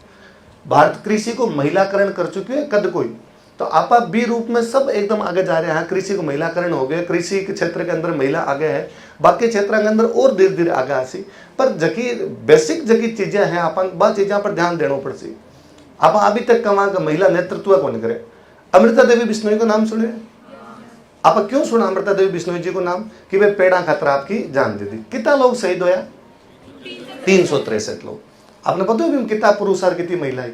भारत कृषि को महिलाकरण कर चुकी है कद कोई, तो आप बी रूप में सब एकदम आगे जा रहे हैं। कृषि को महिलाकरण हो गया, कृषि के क्षेत्र के अंदर महिला आगे है, बाकी क्षेत्र के अंदर और धीरे धीरे आगे आसी। पर जकी बेसिक जकी चीजें हैं अपन बात चीजों पर ध्यान देना पड़सी। आप अभी तक कमा का महिला नेतृत्व कौन करे? अमृता देवी बिश्नोई को नाम सुने? आप क्यों सुना अमृता देवी बिश्नोई जी को नाम कि वे पेड़ा खतरा आपकी जान दे दी। कितना लोग शहीद होया? 363 लोग। आपने पता है कितना पुरुष और कितनी महिला?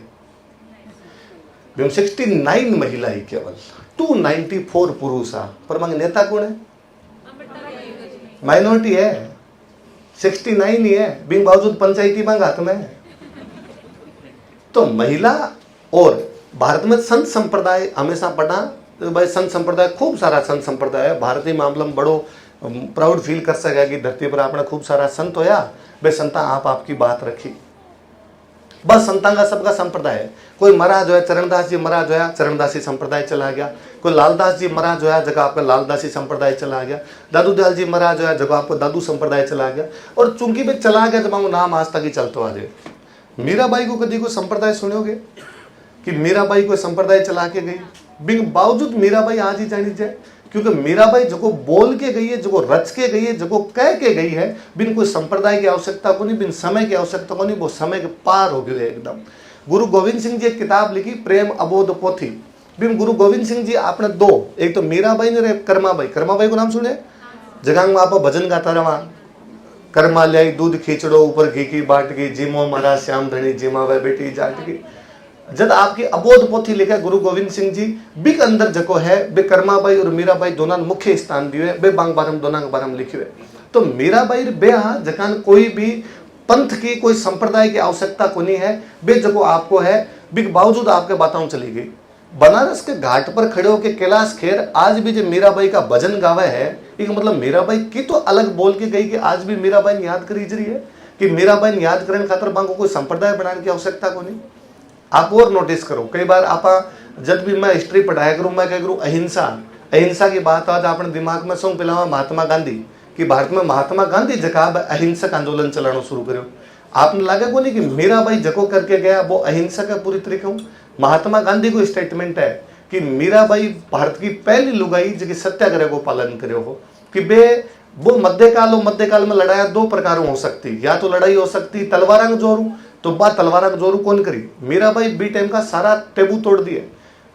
69 महिला ही केवल, 294 पुरुष। पर मंग नेता कौन है? माइनॉरिटी है, 69 ही है, बिन बावजूद पंचायती मांग हाथ में है। तो महिला और भारत में संत संप्रदाय हमेशा पढ़ा तो भाई संत संप्रदाय खूब सारा संत संप्रदाय है। भारतीय मामला में बड़ो प्राउड फील कर सके कि धरती पर आपने खूब सारा संत होया, वे संता आप आपकी बात रखी। बस संतां का सबका संप्रदाय है। कोई महाराज होया चरणदास जी महाराज होया, चरणदासी संप्रदाय चला गया। कोई लालदास जी महाराज होया, जगह आपका लालदासी संप्रदाय चला गया। दादू दयाल जी महाराज होया, जगह आपको दादू संप्रदाय चला गया। और चूंकि भी चला गया तो नाम आज तक ही चलते आ जाए। मीराबाई को कभी कोई संप्रदाय सुनोगे कि मीराबाई कोई संप्रदाय चला के गई? बिन बावजूद मीराबाई आज ही जानी जाए, क्योंकि मीराबाई जो बोल के गई है, जो रच के गई है, जो कह के गई है, बिन कोई संप्रदाय की आवश्यकता को नहीं, बिन समय की आवश्यकता को नहीं, वो समय के पार हो गए एकदम। गुरु गोविंद सिंह जी एक किताब लिखी, प्रेम अबोध पोथी। बिन गुरु गोविंद सिंह जी आपने दो, एक तो मीराबाई ने कर्माबाई। कर्माबाई को नाम सुने? जगह में आप भजन गाता रहा, कर्मा ल्याई दूध खींचड़ो ऊपर घी की बाट की, जीमो मारा श्याम धनी जीमा वह बेटी जाट की। जब आपकी अबोध पोथी लिखा गुरु गोविंद सिंह जी, बिक अंदर जको है बे कर्माबाई और मीराबाई दोनों मुख्य स्थान दिए, बे बांग बारम दोनों के बारम लिखे हुए। तो मीराबाई बे जकान कोई भी पंथ की कोई संप्रदाय की आवश्यकता को नहीं है, बे जको आपको है, बिक बावजूद आपके बाताओं चली गई। बनारस के घाट पर खड़े होकर कैलाश खेर आज भी जो मीराबाई का भजन गावे है, एक मतलब मीराबाई की तो अलग बोल के गई कि आज भी मीराबाई ने याद करी जरी है कि मीराबाई ने याद करने खातर बांग को कोई संप्रदाय बनाने की आवश्यकता को नहीं। आप और नोटिस करो, कई बार आप जब भी मैं हिस्ट्री पढ़ाया करूं, मैं क्या करूं, अहिंसा की बात आज अपने दिमाग में सौ पहला महात्मा गांधी कि भारत में महात्मा गांधी जकाब अहिंसक आंदोलन चलाना शुरू करो। आपने लगा को नहीं कि मीराबाई जको करके गया वो अहिंसक है पूरी तरीके हूँ। महात्मा गांधी को स्टेटमेंट है कि मीराबाई भारत की पहली लुगाई जो सत्याग्रह को पालन करे हो, कि बे वो मध्यकाल में लड़ाई दो प्रकार हो सकती, या तो लड़ाई हो सकती तलवार जोरू, तो बात तलवार जोरू कौन करी? मीराबाई बी टाइम का सारा टेबू तोड़ दिए।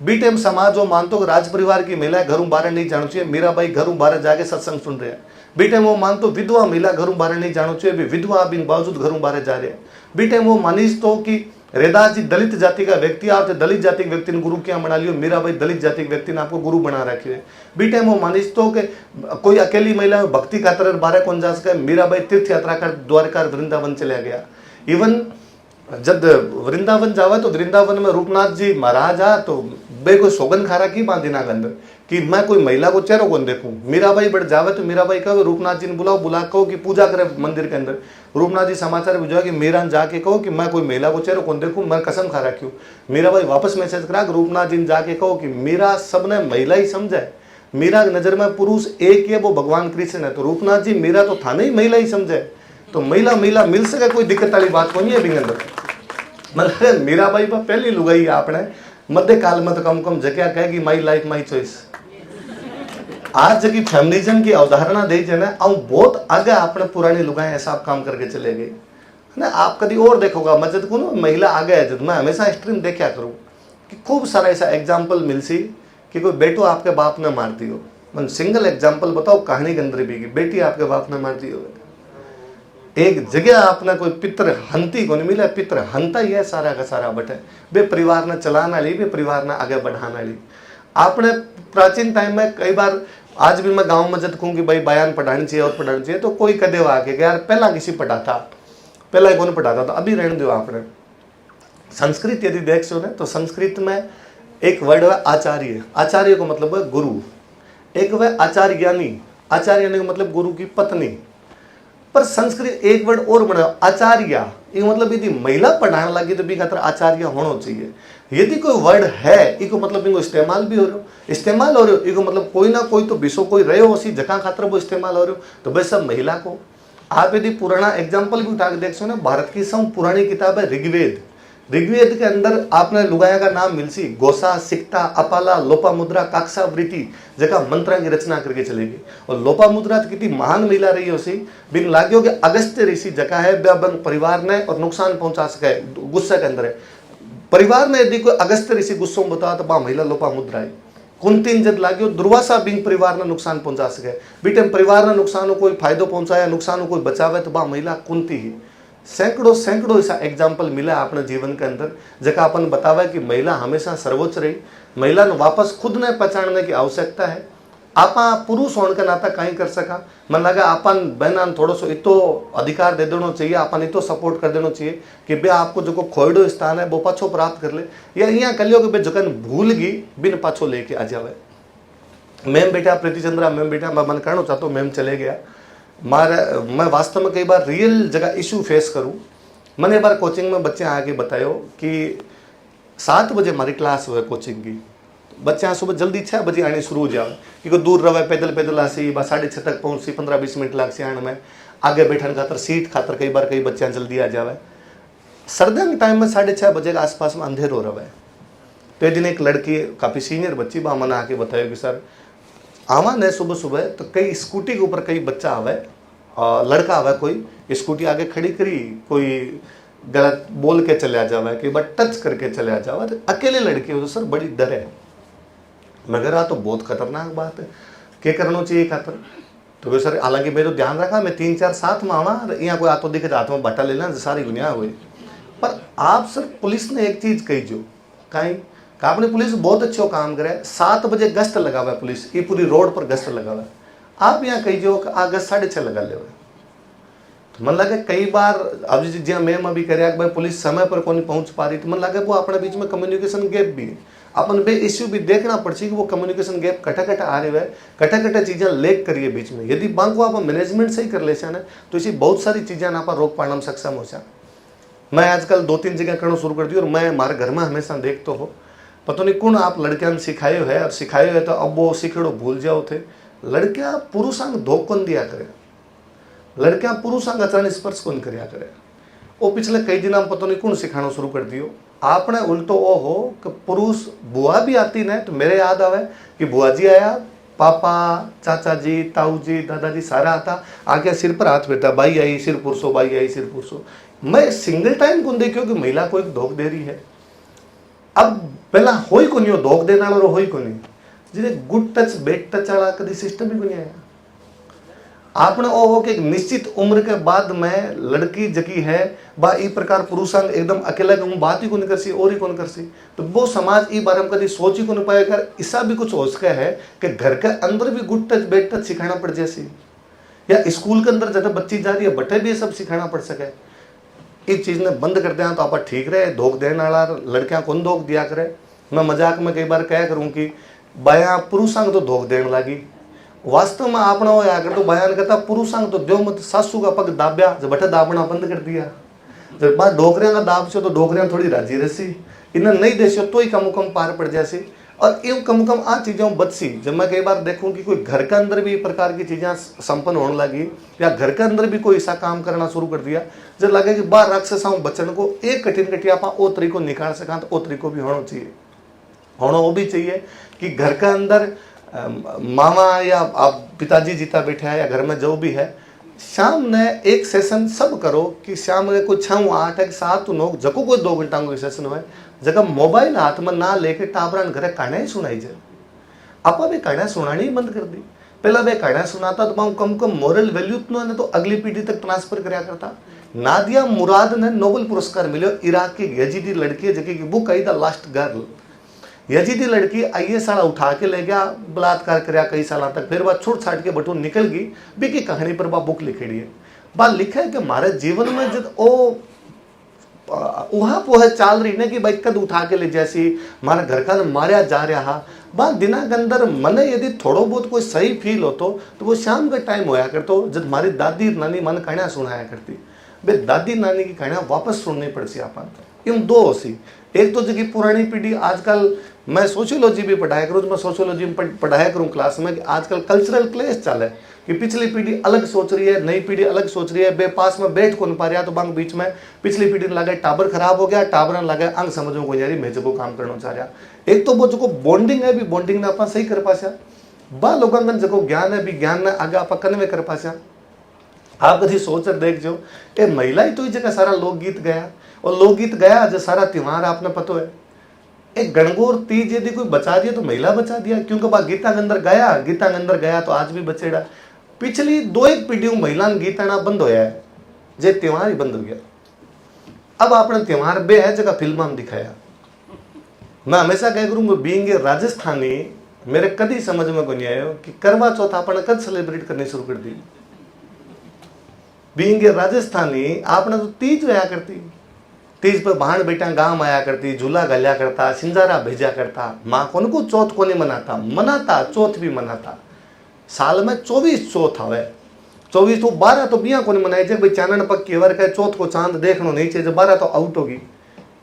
बी टाइम समाज जो मानतो राज परिवार की महिला घरों बाहर नहीं जाना चाहिए, मीराबाई घरों बाहर जाके सत्संग सुन रहे हैं। बी टाइम वो मानतो विधवा महिला घरों बाहर नहीं जाना चाहिए, विधवा बिन बावजूद घरों बाहर जा रहे हैं। बी टाइम वो मानीस तो कि रेदास जी दलित जाति का व्यक्ति, आप दलित जाति के व्यक्ति ने गुरु क्या बना लियो, मीराबाई दलित जाति के व्यक्ति ने आपको गुरु बना रखे है। बी टाइम वो मानीस तो कि कोई अकेली महिला भक्ति खातर बारह कौन जा सके, मीराबाई तीर्थ यात्रा कर द्वारका वृंदावन चला गया। इवन जब वृंदावन जावा तो वृंदावन में रूपनाथ जी महाराज आ तो बे कोई सोगन खारा की बांधीना के अंदर कि मैं कोई महिला को चेहरा कौन देखूं। मीराबाई बढ़ जावे तो मीराबाई कहो रूपनाथ जी ने बुला कहो कि पूजा करे मंदिर के अंदर। रूपनाथ जी समाचार भिजवा कि मीरा जाके कहो कि मैं कोई महिला को चेहरा कौन देखूं, मैं कसम खा रखी हूँ। मीराबाई वापस मैसेज करा रूपनाथ जी ने जाके कहो कि मीरा सबने महिला ही समझे, मीरा की नजर में पुरुष एक है वो भगवान कृष्ण है। तो रूपनाथ जी मीरा तो थाने ही महिला ही समझे, तो महिला मिल सके कोई दिक्कत वाली बात को नहीं है बिंग अंदर। मतलब मीराबाई पर पहली लुगाई आपने मध्यकाल में तो कम जगह कहेगी माई लाइफ माई चॉइस। आज जबकि फेमिनिज्म की अवधारणा दी जाए ना, बहुत आगे आपने पुरानी लुगाएं ऐसा काम करके चले गए ना। आप कभी और देखोगा मैं जब को महिला आगे है, जब मैं हमेशा स्ट्रीम देखा करूँ कि खूब सारा ऐसा एग्जाम्पल मिलसी कि कोई बेटो आपके बाप ने मार दियो। मैं सिंगल एग्जाम्पल बताओ कहानी के अंदर भी की बेटी आपके बाप ने मार दियो। एक जगह आपने कोई पित्र हंती को नहीं मिला, पित्र हंता ही है सारा का सारा बटे बे परिवार ने चलाना ली, बे परिवार ने आगे बढ़ाना ली। आपने प्राचीन टाइम में कई बार, आज भी मैं गांव में जब कहूँ कि भाई बयान पढ़ानी चाहिए और पढ़ानी चाहिए तो कोई कदे आके यार पहला किसी पढ़ाता, पहला कौन पढ़ाता था, अभी रहने दो। आपने संस्कृत यदि देख सो ना तो संस्कृत में एक वर्ड है आचार्य। आचार्य को मतलब है गुरु। एक वह आचार्यानी, आचार्यानी का मतलब गुरु की पत्नी। पर संस्कृत एक वर्ड और बना आचार्य, ये मतलब यदि महिला पढ़ाने लगी तो भी खातर आचार्य होना चाहिए। यदि कोई वर्ड है इको मतलब इनको इस्तेमाल भी हो रहे हो, इको मतलब कोई ना कोई तो विषो कोई रहे हो उसी जगह खातर वो इस्तेमाल हो रहे हो, तो भाई सब महिला को। आप यदि पुराना एग्जाम्पल भी उठा के देख सो ना, भारत की सब पुरानी किताब है ऋग्वेद। ऋग्वेद के अंदर आपने लुगाया का नाम मिलसी, गोसा, सिक्ता, अपाला, लोपामुद्रा, काक्षा, वृत्ति जगह मंत्रा की रचना करके चलेगी। और लोपामुद्रा कितनी महान महिला रही हो सी, बिन लाग्यो कि अगस्त्य ऋषि जगह है परिवार ने और नुकसान पहुंचा सके, गुस्से के अंदर है परिवार में। यदि कोई अगस्त्य ऋषि गुस्सों में बता तो बा महिला लोपामुद्रा है। कुंती जब लाग्यो दुर्वासा बिन परिवार ने नुकसान पहुंचा सके, बीटे परिवार ने नुकसान कोई फायदो पहुंचाया, नुकसान कोई बचावे तो बा महिला कुंती ही। सैकड़ों ऐसा एग्जाम्पल मिला अपने जीवन के अंदर जगह अपन बतावा कि महिला हमेशा सर्वोच्च रही। महिला ने वापस खुद ने पहचानने की आवश्यकता है। आपा पुरुष होने का नाता कहीं कर सका, मन लगा अपन बहना थोड़ा सो इतो अधिकार दे देना चाहिए, अपन इतो सपोर्ट कर देना चाहिए कि बे आपको जो खोयडो स्थान है वो पाछो प्राप्त कर ले, या यहाँ कर लियो कि बे जगन भूल गई बिन पाछो लेके आ जावे। मैम बेटा प्रीति चंद्रा, मैम बेटा मैं मन करना चाहता हूँ, मैम चले गया। मैं वास्तव में कई बार रियल जगह इशू फेस करूं मैंने एक बार कोचिंग में बच्चे आके बतायो कि 7 बजे हमारी क्लास हुआ कोचिंग की, बच्चे सुबह जल्दी 6 बजे आने शुरू हो जाए, क्योंकि दूर रहे पैदल पैदल आसी, बस 6:30 तक पहुँची, 15-20 मिनट लाग से आने में, आगे बैठने खातर सीट खातर कई बार कई बच्चे जल्दी आ जावे। सर्दियों के टाइम में 6:30 बजे के आसपास में अंधेर हो रहा है। तो एक दिन एक लड़की काफ़ी सीनियर बच्ची बा मैंने आके बताया कि सर आवा ने सुबह सुबह तो कई स्कूटी के ऊपर कई बच्चा आवे, लड़का आवे, कोई स्कूटी आगे खड़ी करी, कोई गलत बोल के चले जावे कि बस टच करके चले जावे, तो अकेले लड़के हो तो सर बड़ी डर है। मगर आ तो बहुत खतरनाक बात है, क्या करना चाहिए खातर। तो वे सर हालांकि मैं तो ध्यान रखा, मैं 3-4 साथ में आवा, यहाँ कोई आतो दिखे हाथ में बट्टा ले लेना सारी दुनिया हुई। पर आप सर पुलिस ने एक चीज कही जो कहीं आपने पुलिस बहुत अच्छा काम करे, 7 बजे गश्त लगा हुआ है पुलिस, ये पूरी रोड पर गश्त लगा हुआ है। आप यहाँ कही जो गश्त 6:30 लगा ले। तो मन लगे कई बार अब जो मैम अभी करे भाई पुलिस समय पर कौन पहुंच पा रही, तो मन लगे वो अपने बीच में कम्युनिकेशन गैप भी है। अपन बे इश्यू भी देखना पड़ती कि वो कम्युनिकेशन गैप कटा आ रहे हैं, कटा चीज़ें लेक करिए बीच में। यदि बैंक को आप मैनेजमेंट सही कर ले ना तो इसी बहुत सारी चीज़ें आप रोक पाने में सक्षम हो जा। मैं आजकल 2-3 जगह करना शुरू कर दी, और मैं हमारे घर में हमेशा देखता हो, पता नहीं कौन आप लड़कियां सिखाए है, और सिखाए है तो अब वो सीखड़ो भूल जाओ थे। लड़कियां पुरुषां धोख कौन दिया करे, लड़कियां पुरुषां अचानक स्पर्श कौन कराया करे। वो पिछले कई दिन हम पता नहीं कौन सिखाना शुरू कर दियो। आपने उल्टो वो हो कि पुरुष बुआ भी आती न, तो मेरे याद आवे कि बुआ जी आया, पापा, चाचा जी, ताऊ जी, दादाजी सारा आता, आके सिर पर हाथ फेरता, बाई आई सिर पुरुषो, बाई आई सिर पुरुषो। मैं सिंगल टाइम कौन देखियो कि महिला को एक धोख दे रही है। अब पहला होई को नहीं धोख देने वाला होई को नहीं, जिसे गुड टच बैड टच वाला कभी सिस्टम ही को नहीं आया। आपने वो हो कि एक निश्चित उम्र के बाद में लड़की जकी है बा ई प्रकार पुरुषांग एकदम अकेला के बात ही को नहीं कर सी और ही कौन कर सी, तो वो समाज ई बारे में कभी सोच ही को नहीं पाएगा। ऐसा भी कुछ हो सका है कि घर के अंदर भी गुड टच बैड टच सिखाना पड़ जैसी, या स्कूल के अंदर जब बच्ची जा रही है बटे भी ये सब सिखाना पड़ सके। इस चीज़ ने बंद कर दिया तो आप ठीक रहे। धोख देने वाला लड़कियां कौन धोख दिया करे। मैं मजाक में कई बार कहा करूँ कि बाया पुरुषांग तो धोख देने लगी, वास्तव में आपना हो आकर तो बयान करता पुरुषांग तो दो मत सासू का पग दाब्या, जब बटे दाबना बंद कर दिया, जब बात डोकरिया का दाब से तो डोकरिया थोड़ी राजी रसी, इन्हें नहीं देसी तो ही कम कम पार पड़ जासी। और यूँ कम कम आ चीज़ों बचसी। जब मैं कई बार देखूं कि कोई घर के अंदर भी प्रकार की चीज़ें संपन्न होने लगी, या घर के अंदर भी कोई ऐसा काम करना शुरू कर दिया, जब लगे कि बाहर राक्षसाओं बचन को एक कठिन कटिया आप वो तरीको निकाल सका, तो वो तरीको भी होना चाहिए। होना वो भी चाहिए कि घर के अंदर मामा या आप पिताजी जीता बैठा है, या घर में जो भी है, शाम ने एक सेशन सब करो कि शाम में कोई 6-8-7 लोग जको कोई 2 घंटा को सेशन हो, जगह मोबाइल हाथ में ना लेके टाबरान घरे कहानियां सुनाई जाए। आप भी कहानियां सुनानी ही बंद कर दी। पहला वे कहानियां सुनाता तो कम कम मोरल वैल्यू तो अगली पीढ़ी तक ट्रांसफर कराया करता। नादिया मुराद ने नोबेल पुरस्कार मिलो, इराक की यजीदी लड़की है जबकि book I the last girl. Yazidi लड़की आइए साला उठा के ले गया, बलात्कार कराया कई साल तक, फिर वह छूट छाट के बटू निकल गई। बिकी कहानी पर बा बुक लिखेड़ी है, बा लिखा है कि हमारे जीवन में जब ओ वहाँ पोह चाल रही ने कि भाई कद उठा के ले जैसी हमारा घर का मारिया जा रहा, बा दिना के अंदर मन यदि थोड़ो बहुत कोई सही फील हो तो वो शाम का टाइम होया करतो, जब हमारी दादी नानी मन कहानियां सुनाया करती। बे दादी नानी की कहानियां वापस सुननी पड़ती अपन। इन दो होसी, एक तो जगह पुरानी पीढ़ी, आजकल मैं सोशियोलॉजी भी पढ़ाया करूँ, मैं सोशियोलॉजी में पढ़ाया करूँ क्लास में कि आजकल कल्चरल क्लेश चले कि पिछली पीढ़ी अलग सोच रही है, नई पीढ़ी अलग सोच रही है, बेपास में बैठ कौन पा रहा, तो बांग बीच में पिछली पीढ़ी ने लगे टाबर खराब हो गया, टाबर ने लगे अंग समझ में कोई यारी मैं जो काम करना चाह रहा। एक तो वो जो बॉन्डिंग है भी बॉन्डिंग ने अपन सही कर पासा, बा लोगों का जो ज्ञान है भी ज्ञान ने आगे आप कन्वे कर पासा। आप कभी सोच देख जो ये महिला ही तो इस जगह सारा लोकगीत गया, और लोकगीत गया जो सारा त्योहार आपने पता है। एक गणगौर तीज यदि कोई बचा दिया तो महिला बचा दिया, क्योंकि बा गीता के अंदर गया, गीता के अंदर गया तो आज भी बचेगा। पिछली 2-1 पीढ़ी महिला गीता ना बंद होया है, जे त्योहार ही बंद हो गया। अब आपने त्योहार बे है जगह फिल्म में दिखाया। मैं हमेशा कह करूँ बीइंग ए राजस्थानी, मेरे कभी समझ में को नहीं आया कि करवा चौथ आपने कद सेलिब्रेट करनी शुरू कर दी। बीइंग ए राजस्थानी आपने तो तीज होया करती, तीज पर बहन बेटा गांव आया करती, झूला गलिया करता, सिंजारा भेजा करता। माँ कौन को चौथ को नहीं मनाता, मनाता चौथ भी मनाता। साल में 24 चौथ आवे, 24 तो 12 तो बिया को मनाई जे भाई चानन पक्की वर के चौथ को चांद देखनो नहीं चाहिए, 12 तो आउट होगी,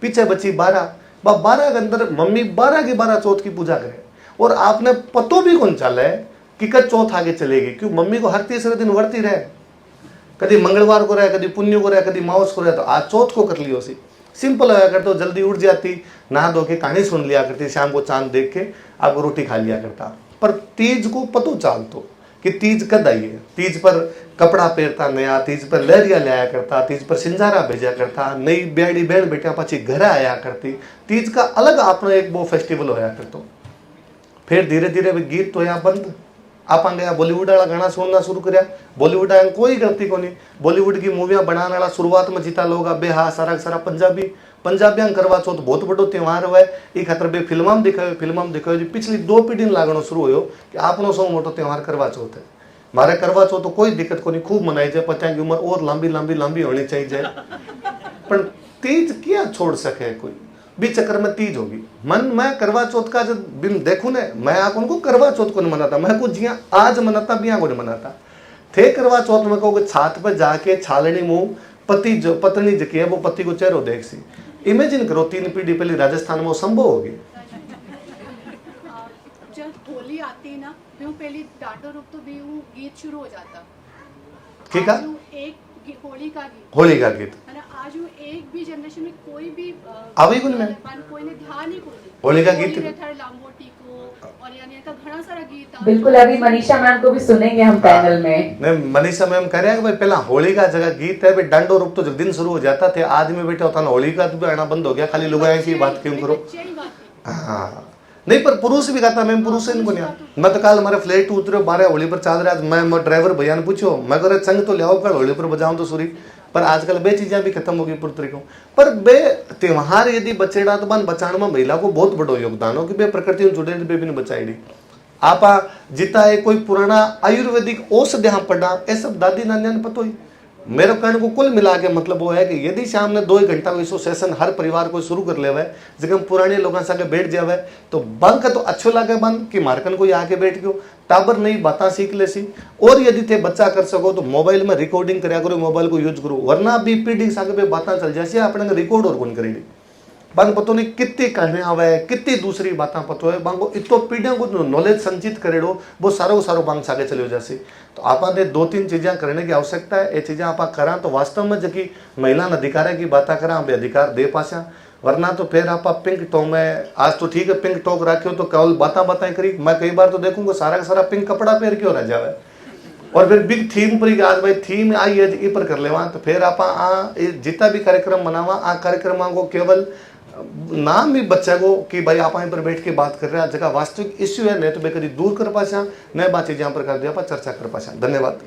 पीछे बची 12। 12 के अंदर मम्मी 12 की 12 चौथ की पूजा करे, और आपने पतो भी कौन चला है कि कब चौथ आगे चलेगी, क्यों मम्मी को हर तीसरे दिन वर्ती रहे, कभी मंगलवार को रहे, कभी पुण्य को रहे, कभी मावस को रहे, तो आज चौथ को कर लियो सी। सिंपल होया करते तो जल्दी उठ जाती, नहा धो के कहानी सुन लिया करती, शाम को चांद देख के आपको रोटी खा लिया करता। पर तीज को पतो चालतो कि तीज कद आई है, तीज पर कपड़ा पहनता नया, तीज पर लहरिया लाया करता, तीज पर सिंजारा भेजा करता, नई ब्याड़ी बेड़ बेटिया पाछी घर आया करती, तीज का अलग अपना एक वो फेस्टिवल होया करतो। फिर धीरे धीरे गीत तो यहाँ बंद, आप गया बॉलीवुड वाला गाना सुनना शुरू कराया। बॉलीवुड आया कोई गलती को नहीं, बॉलीवुड की मूवियां बनाने वाला शुरुआत में जीता लोग बेहा सारा सारा पंजाबी, पंजाबियां करवा चौथ बहुत बड़ो त्यौहार हुआ है, एक खतर बे फिल्मा में दिखायो जी पिछली 2 पीढ़ी लागणो शुरू हो कि आपनो सौ मोटो त्यौहार करवा चौथ है। मारे करवा चौथ तो कोई दिक्कत को नहीं, खूब मनाई जाए, पचा की उम्र और लंबी लंबी लंबी होनी चाहिए, पर तीज क्या छोड़ सके कोई भी चक्कर में तीज होगी। मन मैं करवा चौथ का जब दिन देखूं ने, मैं आप उनको करवा चौथ को नहीं मनाता, मैं कुछ जिया आज मनाता बिया को नहीं मनाता थे। करवा चौथ में कहो छात पर जाके छालनी मुंह पति जो पत्नी जकी है वो पति को चेहरो देख सी, इमेजिन करो 3 पीढ़ी पहले राजस्थान में वो संभव होगी। जब होली आती है ना, तो पहले डाटो रूप तो भी गीत शुरू हो जाता, ठीक है, एक होली का गीत है ना। आज एक भी जनरेशन में कोई भी अभी कोई ने ध्यान ही कोई होली का गीत लांगोटी को और यानी का घना सारा गीत। बिल्कुल, अभी मनीषा मैम को भी सुनेंगे हम पैनल में। नहीं, मनीषा मैम कह रहे हैं कि भाई पहला होली का जगह गीत है, भाई डांडो रूप तो जब दिन शुरू हो जाता थे, आदमी बैठा होता ना, होली का तो आना बंद हो गया, खाली लुगाई की बात क्यों करो। हाँ नहीं, पर पुरुष भी गाता, मैं पुरुष इनको नहीं। मैं तो कल हमारे फ्लैट उतरे 12 होली पर चाल रहा, मैं ड्राइवर भैया ने पूछो, मैं कह रहा संग तो लियाओ कल होली पर बजाऊं तो सुरी, पर आजकल बे चीजें भी खत्म हो गई पूरी तरीकों। पर बे त्योहार यदि बचेड़ा तो बन बचाने में महिला को बहुत बड़ो योगदान हो कि बे प्रकृति में जुड़े बे भी नहीं बचाई। आपा जिता है कोई पुराना आयुर्वेदिक औषध यहाँ पढ़ा, ये सब दादी नानिया ने पता ही। मेरे कहने को कुल मिला के मतलब वो है कि यदि शाम ने 2 घंटा को सेशन हर परिवार को शुरू कर ले जगह पुराने लोगों संगे बैठ जावे तो बंक तो अच्छो लगे बंद कि मारकन कोई आके बैठ गयो, टाबर नई बातें सीख ले सी। और यदि थे बच्चा कर सको तो मोबाइल में रिकॉर्डिंग कराया करो, मोबाइल को यूज करो, वरना भी पीढ़ी संगे बातें चल जाए अपने रिकॉर्ड और कौन करेंगे बन पतो नहीं कितनी कहने आवे, कितनी दूसरी बातें पतो है बांगो इतो पीढ़ियों को नॉलेज संचित करेडो वो सारो बांग सागे चलो जैसे। तो आपने 2-3 चीजें करने की आवश्यकता है, ये चीजें आप करा तो वास्तव में जबकि महिला अधिकार की बात करा हम अधिकार दे पासा, वरना तो फिर आप पिंक टॉक में आज तो ठीक है पिंक टॉक रखियो तो केवल बातें करी। मैं कई बार तो देखूंगा सारा का सारा पिंक कपड़ा पहन क्यों रह जावे और फिर बिग थीम पर आज भाई थीम आई है ये पर कर लेवा, तो फिर आप जितना भी कार्यक्रम मनावा आ कार्यक्रम को केवल नाम भी बच्चा को कि भाई आप पर बैठ के बात कर रहे हैं, जगह वास्तविक इश्यू है नहीं तो मैं कभी दूर कर पासा, नए बात चीजें पर कर दिया चर्चा कर पासा। धन्यवाद।